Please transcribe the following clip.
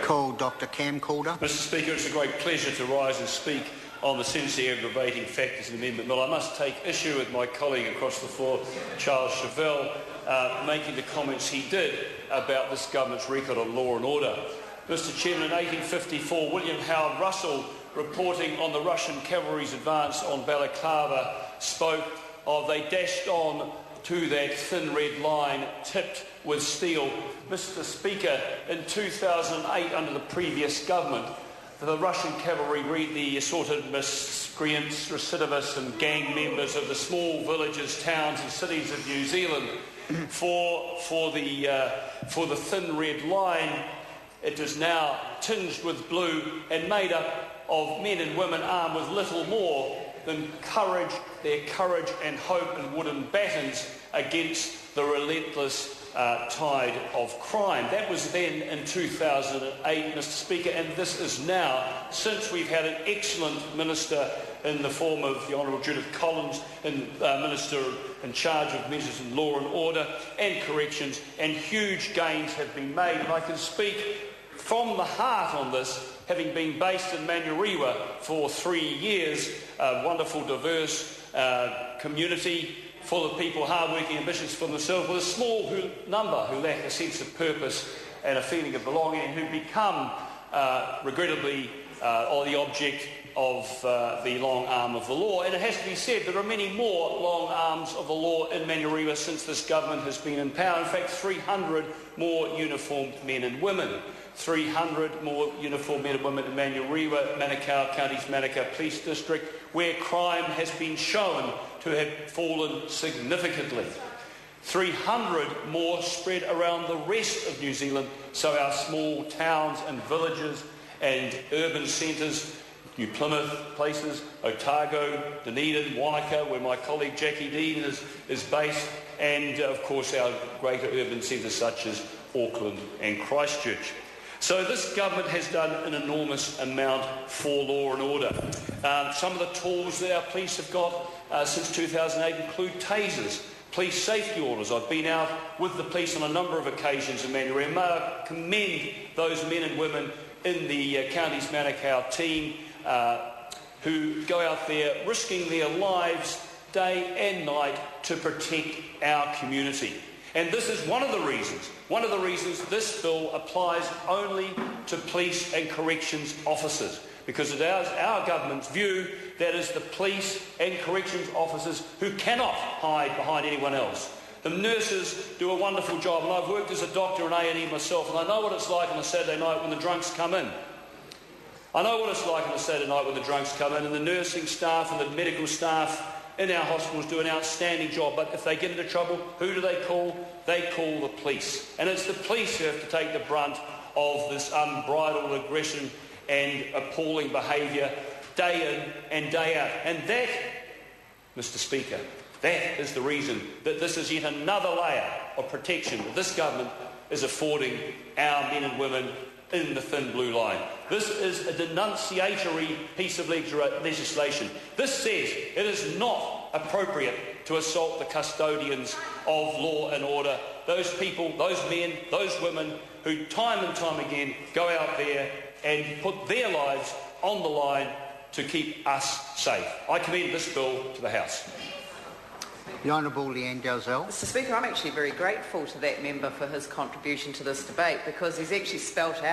Call Dr. Cam Calder. Mr Speaker, it's a great pleasure to rise and speak on the sentencing aggravating factors in Amendment Bill. I must take issue with my colleague across the floor, Charles Chauvel, making the comments he did about this government's record on law and order. Mr Chairman, in 1854, William Howard Russell, reporting on the Russian cavalry's advance on Balaclava, spoke of they dashed on to that thin red line tipped with steel. Mr Speaker, in 2008, under the previous government, the Russian cavalry, the assorted miscreants, recidivists and gang members of the small villages, towns and cities of New Zealand, for the thin red line, it is now tinged with blue and made up of men and women armed with little more than their courage and hope and wooden batons against the relentless tide of crime. That was then in 2008, Mr Speaker, and this is now, since we've had an excellent minister in the form of the Honourable Judith Collins, Minister in charge of measures in law and order and corrections, and huge gains have been made. And I can speak from the heart on this, having been based in Manurewa for 3 years, a wonderful, diverse community full of people hard-working, ambitious for themselves, with a small number who lack a sense of purpose and a feeling of belonging, and who become, regrettably, the object of the long arm of the law. And it has to be said, there are many more long arms of the law in Manurewa since this government has been in power. In fact, 300 more uniformed men and women. 300 more uniformed men and women in Manurewa, Manukau County's Manukau Police District, where crime has been shown to have fallen significantly. 300 more spread around the rest of New Zealand, so our small towns and villages and urban centres, New Plymouth places, Otago, Dunedin, Wanaka, where my colleague Jackie Dean is based, and of course our greater urban centres such as Auckland and Christchurch. So this government has done an enormous amount for law and order. Some of the tools that our police have got since 2008 include tasers, police safety orders. I've been out with the police on a number of occasions in Manurewa, and may I commend those men and women in the county's Manukau team who go out there risking their lives day and night to protect our community. And this is one of the reasons this bill applies only to police and corrections officers, because it is our government's view that is the police and corrections officers who cannot hide behind anyone else. The nurses do a wonderful job, and I've worked as a doctor in A&E myself, and I know what it's like on a Saturday night when the drunks come in. And the nursing staff and the medical staff in our hospitals do an outstanding job, but if they get into trouble, who do they call? They call the police. And it's the police who have to take the brunt of this unbridled aggression and appalling behaviour day in and day out. And that, Mr Speaker, that is the reason that this is yet another layer of protection that this government is affording our men and women in the thin blue line. This is a denunciatory piece of legislation. This says it is not appropriate to assault the custodians of law and order, those people, those men, those women who time and time again go out there and put their lives on the line to keep us safe. I commend this bill to the House. The Honourable Leanne Dalzell. Mr Speaker, I'm actually very grateful to that member for his contribution to this debate, because he's actually spelt out